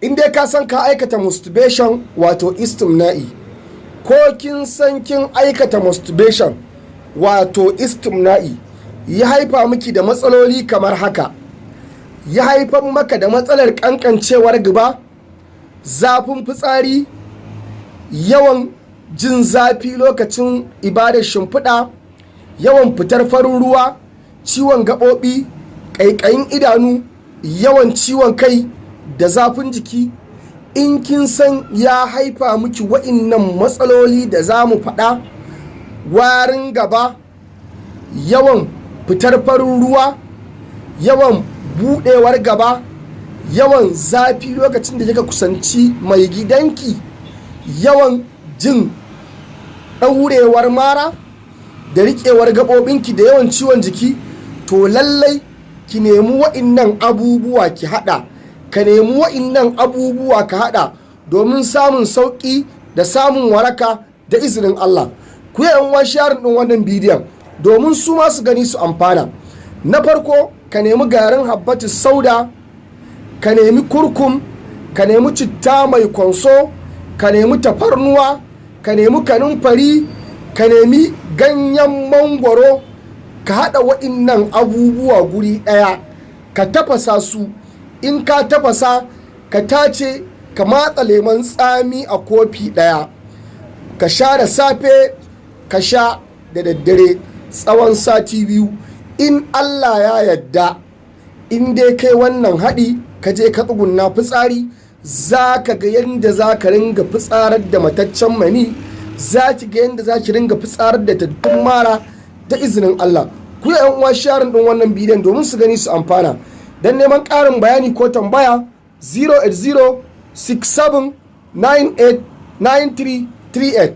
in dai ka san ka aikata masturbation wato istimna'i, ko kin san kin aikata masturbation wato istimna'i, ya haifa miki da matsaloli kamar haka: ya haifar maka da matsalar kankancewar gaba, zafin fitsari, yawan jin zafi lokacin ibadar shimfiɗa, yawan fitar farin ruwa, ciwon gaɓoɓi, ƙaiƙayin idanu, yawan ciwon kai da zafin jiki. In kin san ya haifa miki wa'innan matsaloli da za mu faɗa, warin gaba, yawan fitar farin ruwa, yawan buɗewar gaba, yawan zafi lokacin da kika kusanci mai gidanki, yawan jin ɗaurewar mara da riƙewar gaɓoɓinki da yawan ciwon jiki, to lallai ki nemi wa'innan abubuwa ki haɗa, ka nemi wa'innan abubuwa ka haɗa domin samun sauƙi da samun waraka da izinin Allah. Ku yi yan sharing ɗin wannan bidiyon domin su ma su gani su amfana. Na farko, ka nemi garin habbatu sauda, ka nemi kurkum, ka nemi citta mai kwanso, ka nemi tafarnuwa, ka nemi kanumfari, ka nemi ganyen mangwaro, ka haɗa wa'innan abubuwa guri ɗaya, ka tafasa su. In ka tafasa, ka tace, ka matsa lemon tsami a kofi ɗaya, ka sha da safe, ka sha da daddare tsawon sati 2. In Allah ya yadda, in dai kai wannan haɗi ka je ka tsugunna fitsari, za ka ga yadda za ka ringa fitsarar da mataccen mani, za ki ga yadda za ki ringa fitsarar da tattun mara da izinin Allah. Ku yi yan uwa sharing ɗin wannan bidiyon domin su gani su amfana. Don neman ƙarin bayani ko tambaya 08067989338.